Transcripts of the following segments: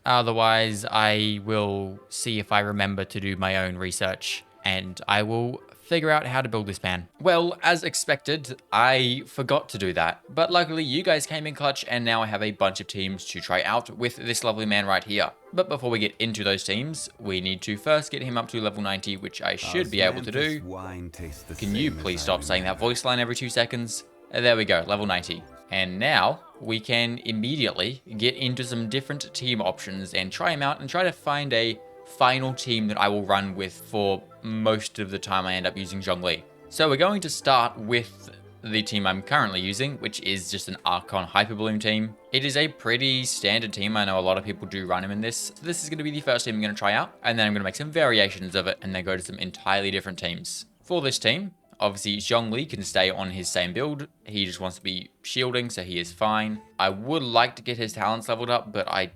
Otherwise, I will see if I remember to do my own research and I will figure out how to build this man. Well, as expected, I forgot to do that, but luckily you guys came in clutch and now I have a bunch of teams to try out with this lovely man right here. But before we get into those teams, we need to first get him up to level 90, which I should be able to do. Can you please stop saying that voice line every 2 seconds? There we go, level 90. And now we can immediately get into some different team options and try them out and try to find a final team that I will run with for most of the time I end up using Zhongli. So we're going to start with the team I'm currently using, which is just an Archon Hyperbloom team. It is a pretty standard team. I know a lot of people do run him in this. So this is going to be the first team I'm going to try out, and then I'm going to make some variations of it and then go to some entirely different teams. For this team, obviously Zhongli can stay on his same build. He just wants to be shielding, so he is fine. I would like to get his talents leveled up, but I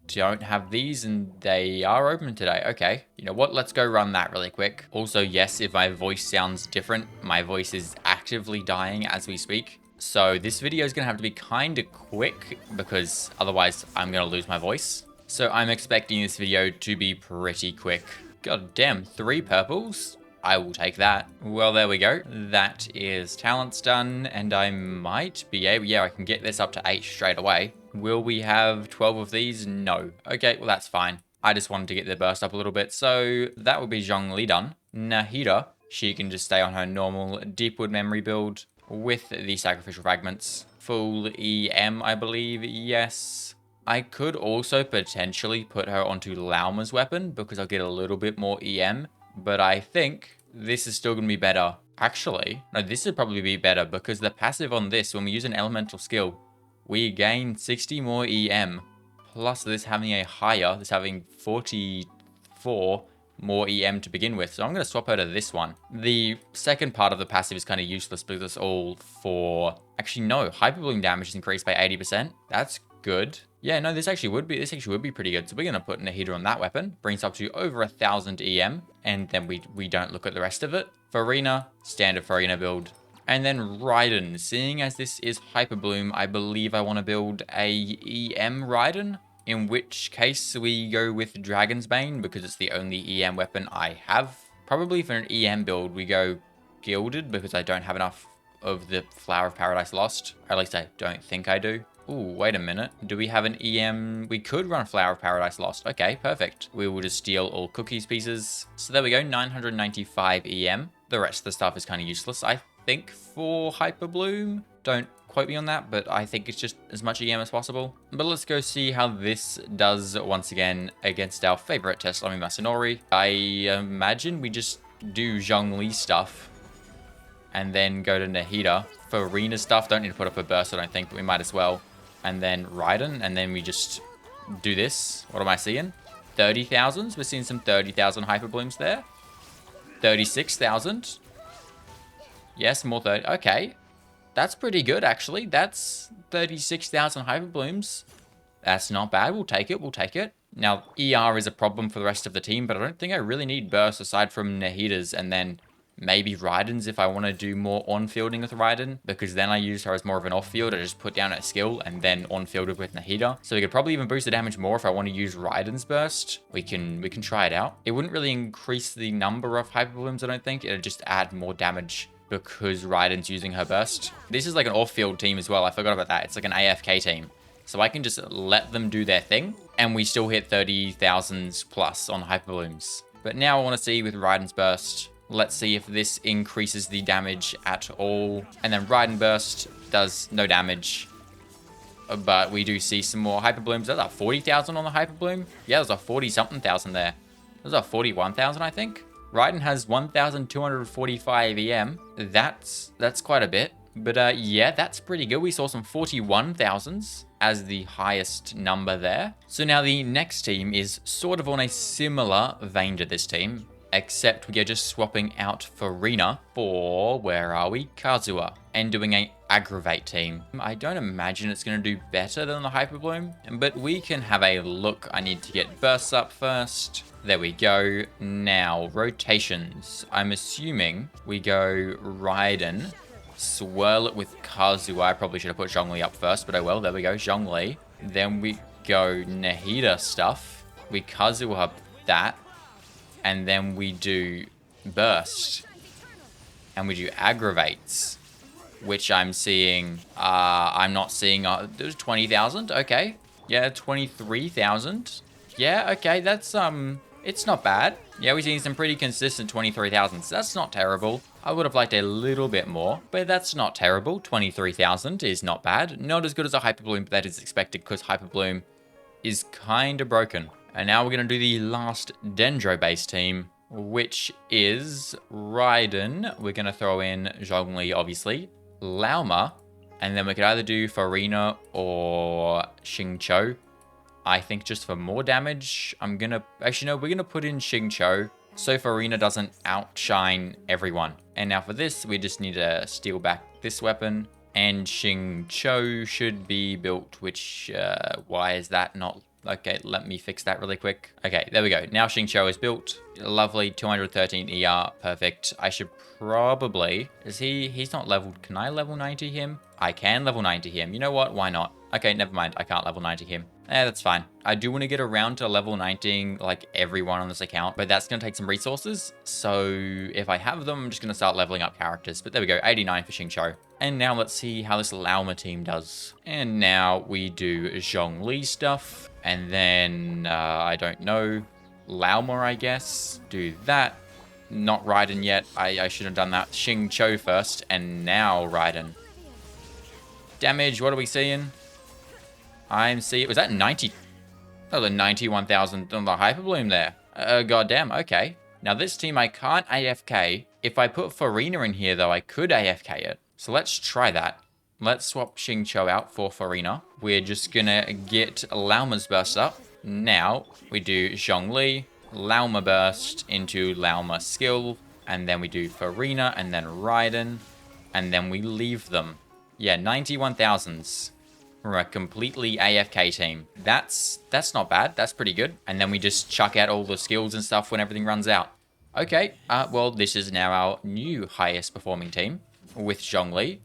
don't have these and they are open today. Okay, you know what, let's go run that really quick. Also, yes, if my voice sounds different, my voice is actively dying as we speak, so this video is gonna have to be kind of quick because otherwise I'm gonna lose my voice. So I'm expecting this video to be pretty quick. God damn, 3 purples? I will take that. Well, there we go. That is talents done, and I might be able, yeah, I can get this up to 8 straight away. Will we have 12 of these? No. Okay, well, that's fine. I just wanted to get the burst up a little bit, so that would be Zhongli done. tHe, she can just stay on her normal Deepwood memory build with the sacrificial fragments. Full EM, I believe, yes. I could also potentially put her onto Lauma's weapon because I'll get a little bit more EM, but I think this is still going to be better. Actually, no, this would probably be better because the passive on this, when we use an elemental skill, we gain 60 more EM, plus this having a higher, this having 44 more EM to begin with. So I'm going to swap her to this one. The second part of the passive is kind of useless because it's all for... Actually, no, Hyperbloom damage is increased by 80%. That's good. Yeah, no, this actually would be pretty good. So we're going to put tHe on that weapon. Brings up to over 1,000 EM. And then we don't look at the rest of it. Farina, standard Farina build. And then Raiden. Seeing as this is Hyperbloom, I believe I want to build a EM Raiden. In which case we go with Dragon's Bane because it's the only EM weapon I have. Probably for an EM build, we go Gilded because I don't have enough of the Flower of Paradise Lost. Or at least I don't think I do. Ooh, wait a minute. Do we have an EM? We could run Flower of Paradise Lost. Okay, perfect. We will just steal all cookies pieces. So there we go, 995 EM. The rest of the stuff is kind of useless, I think, for Hyperbloom. Don't quote me on that, but I think it's just as much EM as possible. But let's go see how this does once again against our favorite SaMe Masanori. I imagine we just do Zhongli stuff and then go to tHe. For Arena stuff, don't need to put up a burst, I don't think, but we might as well. And then Raiden, and then we just do this. What am I seeing? 30,000s. We're seeing some 30,000 Hyperblooms there. 36,000. Yes, more 30. Okay. That's pretty good, actually. That's 36,000 Hyperblooms. That's not bad. We'll take it. We'll take it. Now, ER is a problem for the rest of the team, but I don't think I really need bursts aside from tHe's and then maybe Raiden's if I want to do more on-fielding with Raiden, because then I use her as more of an off-field. I just put down a skill and then on-field with tHe. So we could probably even boost the damage more if I want to use Raiden's burst. We can try it out. It wouldn't really increase the number of Hyperblooms, I don't think. It'd just add more damage because Raiden's using her burst. This is like an off-field team as well. I forgot about that. It's like an AFK team. So I can just let them do their thing and we still hit 30,000s plus on Hyperblooms. But now I want to see with Raiden's burst. Let's see if this increases the damage at all. And then Raiden Burst does no damage. But we do see some more Hyperblooms. There's a 40,000 on the Hyperbloom. Yeah, there's a 40-something thousand there. There's a 41,000, I think. Raiden has 1,245 EM. That's quite a bit. But yeah, that's pretty good. We saw some 41,000s as the highest number there. So now the next team is sort of on a similar vein to this team, except we are just swapping out Farina for, where are we? Kazuha, and doing a Aggravate team. I don't imagine it's going to do better than the Hyperbloom, but we can have a look. I need to get bursts up first. There we go. Now, rotations. I'm assuming we go Raiden, swirl it with Kazuha. I probably should have put Zhongli up first, but oh well, there we go, Zhongli. Then we go Nahida stuff. We Kazu up that. And then we do Burst. And we do Aggravates. Which I'm seeing, I'm not seeing, there's 20,000, okay. Yeah, 23,000. Yeah, okay, that's, it's not bad. Yeah, we're seeing some pretty consistent 23,000s. That's not terrible. I would have liked a little bit more, but that's not terrible. 23,000 is not bad. Not as good as a Hyper Bloom, but that is expected because Hyper Bloom is kind of broken. And now we're going to do the last Dendro-based team, which is Raiden. We're going to throw in Zhongli, obviously. Lauma, and then we could either do Farina or Xingqiu. I think just for more damage, I'm gonna... Actually, no, we're gonna put in Xingqiu so Farina doesn't outshine everyone. And now for this, we just need to steal back this weapon. And Xingqiu should be built, which... why is that not... Okay, let me fix that really quick. Okay, there we go. Now Xingqiu is built. Lovely, 213 ER, perfect. I should probably... He's not leveled. Can I level 90 him? I can level 90 him. You know what? Why not? Okay, never mind. I can't level 90 him. That's fine. I do want to get around to level 90 like everyone on this account, but that's going to take some resources. So if I have them, I'm just going to start leveling up characters. But there we go, 89 for Xingqiu. And now let's see how this Lauma team does. And now we do Zhongli stuff. And then, I don't know, Lauma, I guess. Do that. Not Raiden yet. I should have done that. Xingqiu first, and now Raiden. Damage, what are we seeing? I'm seeing... Was that 90? Oh, the 91,000 on the Hyper Bloom there. Goddamn, okay. Now this team I can't AFK. If I put Farina in here, though, I could AFK it. So let's try that. Let's swap Xingqiu out for Farina. We're just gonna get Lauma's burst up. Now, we do Zhongli, Lauma burst into Lauma skill, and then we do Farina, and then Raiden, and then we leave them. Yeah, 91,000s from a completely AFK team. That's not bad. That's pretty good. And then we just chuck out all the skills and stuff when everything runs out. Okay, well, this is now our new highest performing team with Zhongli.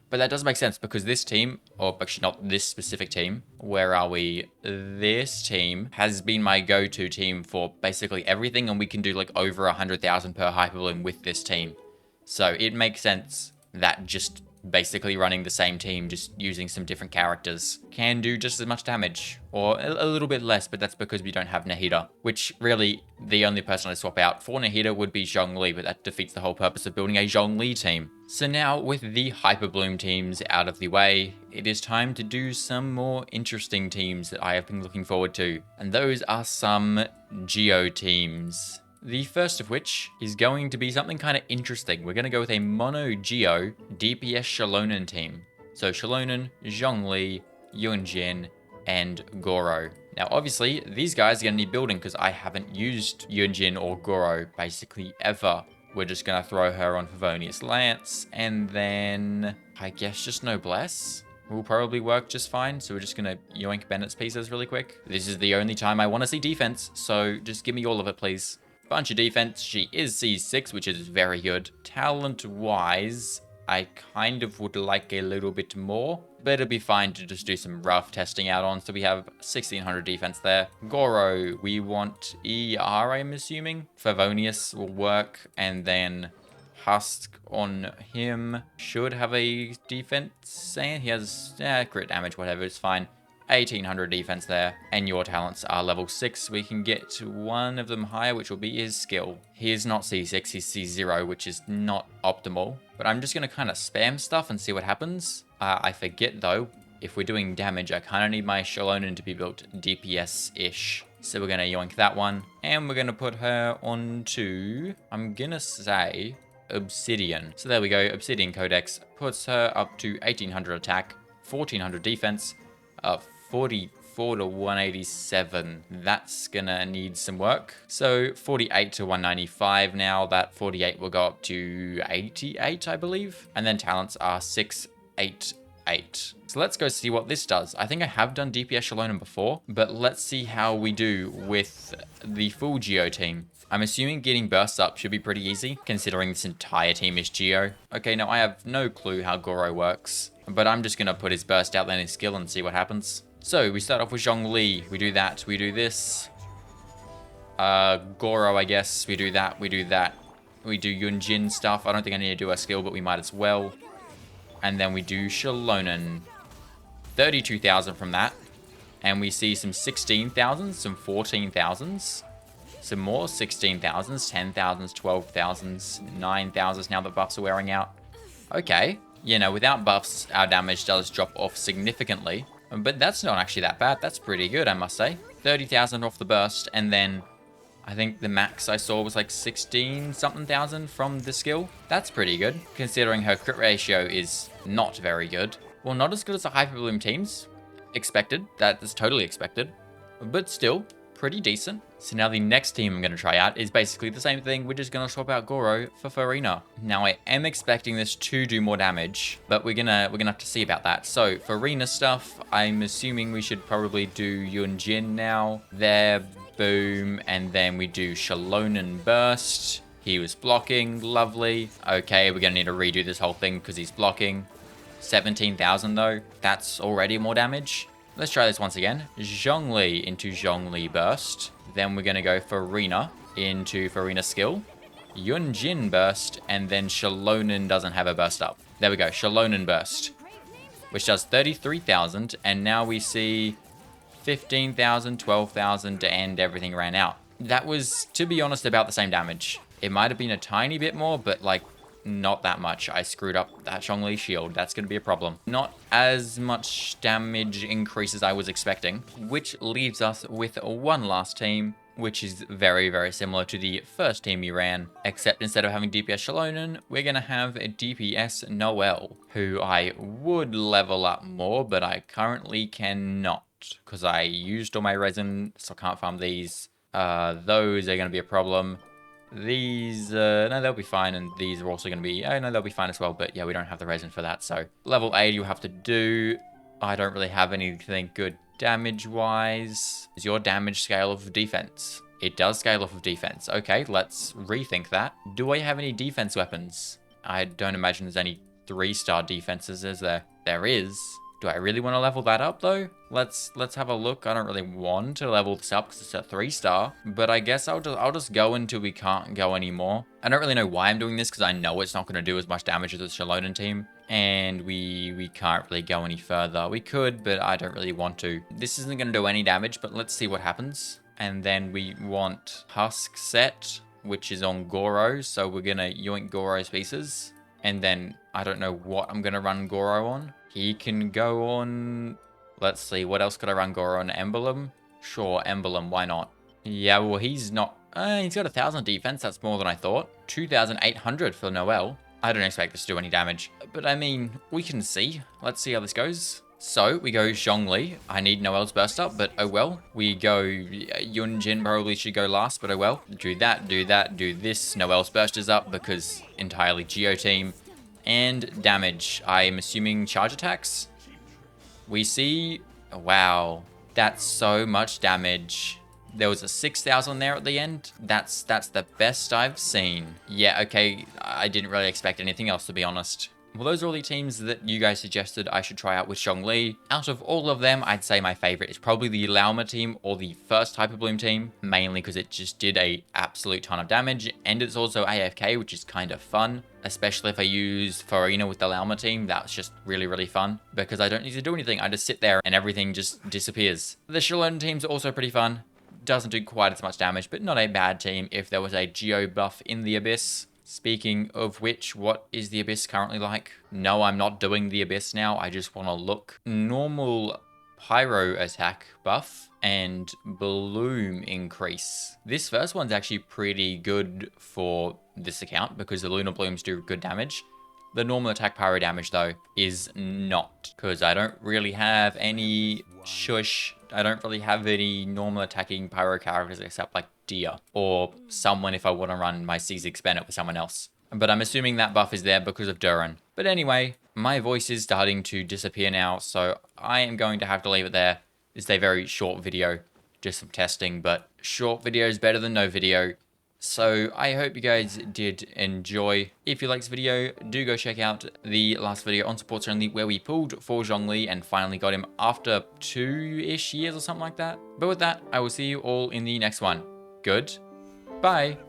But that does make sense because this team, or actually not this specific team, where are we? This team has been my go-to team for basically everything, and we can do like over 100,000 per Hyper Bloom with this team. So it makes sense that just basically running the same team, just using some different characters, can do just as much damage, or a little bit less, but that's because we don't have Nahida, which really the only person I swap out for Nahida would be Zhongli, but that defeats the whole purpose of building a Zhongli team. So now with the Hyper Bloom teams out of the way, it is time to do some more interesting teams that I have been looking forward to, and those are some Geo teams. The first of which is going to be something kind of interesting. We're going to go with a Mono Geo DPS Xiaolonen team. So Xiaolonen, Zhongli, Yunjin, and Goro. Now obviously these guys are going to need building because I haven't used Yunjin or Goro basically ever. We're just going to throw her on Favonius Lance, and then I guess just Noblesse will probably work just fine. So we're just going to yoink Bennett's pieces really quick. This is the only time I want to see defense, so just give me all of it, please. Bunch of defense. She is C6, which is very good. Talent-wise, I kind of would like a little bit more, but it'll be fine to just do some rough testing out on. So we have 1600 defense there. Goro, we want ER, I'm assuming. Favonius will work, and then Husk on him should have a defense, and he has crit damage, whatever, it's fine. 1800 defense there, and your talents are level 6. We can get one of them higher, which will be his skill. He is not C6, he's C0, which is not optimal. But I'm just going to kind of spam stuff and see what happens. I forget though, if we're doing damage, I kind of need my Xiaolonen to be built DPS-ish. So we're going to yoink that one, and we're going to put her onto, I'm going to say, Obsidian. So there we go, Obsidian Codex puts her up to 1800 attack, 1400 defense, 44 to 187. That's gonna need some work. So 48 to 195 now. That 48 will go up to 88, I believe. And then talents are 688. So let's go see what this does. I think I have done DPS Xiaolonen before, but let's see how we do with the full Geo team. I'm assuming getting bursts up should be pretty easy, considering this entire team is Geo. Okay, now I have no clue how Goro works, but I'm just going to put his burst out then his skill and see what happens. So we start off with Zhongli. We do that. We do this. Goro, I guess. We do that. We do that. We do Yunjin stuff. I don't think I need to do a skill, but we might as well. And then we do Shalonen. 32,000 from that. And we see some 16,000s, some 14,000s. Some more 16,000s, 10,000s, 12,000s, 9,000s now that buffs are wearing out. Okay. You know, without buffs, our damage does drop off significantly. But that's not actually that bad. That's pretty good, I must say. 30,000 off the burst, and then I think the max I saw was like 16-something thousand from the skill. That's pretty good, considering her crit ratio is not very good. Well, not as good as the Hyper Bloom teams. Expected. That is totally expected. But still, pretty decent. So now the next team I'm going to try out is basically the same thing. We're just going to swap out Goro for Farina. Now, I am expecting this to do more damage, but we're gonna have to see about that. So, Farina stuff, I'm assuming we should probably do Yunjin now. There, boom, and then we do Shalonen Burst. He was blocking, lovely. Okay, we're going to need to redo this whole thing because he's blocking. 17,000 though, that's already more damage. Let's try this once again. Zhongli into Zhongli Burst. Then we're going to go Farina into Farina Skill. Yunjin Burst, and then Shalonen doesn't have a burst up. There we go, Shalonen Burst, which does 33,000, and now we see 15,000, 12,000, and everything ran out. That was, to be honest, about the same damage. It might have been a tiny bit more, but like, not that much. I screwed up that Zhongli shield. That's going to be a problem. Not as much damage increase as I was expecting, which leaves us with one last team, which is very, very similar to the first team we ran, except instead of having DPS Shalonen, we're going to have a DPS Noelle, who I would level up more, but I currently cannot, because I used all my resin, so I can't farm these. Those are going to be a problem. These, no, they'll be fine, and these are also going to be, oh, no, they'll be fine as well, but yeah, we don't have the resin for that, so level 80 you'll have to do. I don't really have anything good damage-wise. Is your damage scale off of defense? It does scale off of defense. Okay, let's rethink that. Do I have any defense weapons? I don't imagine there's any 3-star defenses, is there? There is. Do I really want to level that up, though? Let's have a look. I don't really want to level this up because it's a 3-star, but I guess I'll just go until we can't go anymore. I don't really know why I'm doing this because I know it's not going to do as much damage as the Shalonen team, and we can't really go any further. We could, but I don't really want to. This isn't going to do any damage, but let's see what happens. And then we want Husk set, which is on Goro, so we're going to yoink Goro's pieces. And then I don't know what I'm going to run Goro on. He can go on, let's see, what else could I run Goro on? Emblem? Sure, Emblem, why not? Yeah, well, he's not, he's got 1,000 defense, that's more than I thought. 2,800 for Noelle. I don't expect this to do any damage, but I mean, we can see. Let's see how this goes. So, we go Zhongli. I need Noelle's burst up, but oh well. We go Yunjin, probably should go last, but oh well. Do that, do this. Noelle's burst is up because entirely Geo team. And damage. I'm assuming charge attacks. We see, wow, that's so much damage. There was a 6,000 there at the end. That's the best I've seen. Yeah, okay, I didn't really expect anything else, to be honest. Well, those are all the teams that you guys suggested I should try out with Zhongli. Out of all of them, I'd say my favorite is probably the Lauma team or the first Hyper Bloom team, mainly because it just did a absolute ton of damage, and it's also AFK, which is kind of fun, especially if I use Farina with the Lauma team. That's just really, really fun, because I don't need to do anything. I just sit there and everything just disappears. The Shalonen team's also pretty fun. Doesn't do quite as much damage, but not a bad team if there was a Geo buff in the Abyss. Speaking of which, what is the Abyss currently like? No, I'm not doing the Abyss now. I just want to look. Normal Pyro attack buff and Bloom increase. This first one's actually pretty good for this account because the Lunar Blooms do good damage. The normal attack pyro damage, though, is not, because I don't really have any shush. I don't really have any normal attacking pyro characters except like Dia or someone if I want to run my C6 Bennett with someone else. But I'm assuming that buff is there because of Duran. But anyway, my voice is starting to disappear now, so I am going to have to leave it there. It's a very short video, just some testing, but short video is better than no video. So I hope you guys did enjoy. If you liked this video, do go check out the last video on Supports Only where we pulled for Zhongli and finally got him after 2-ish years or something like that. But with that, I will see you all in the next one. Good. Bye.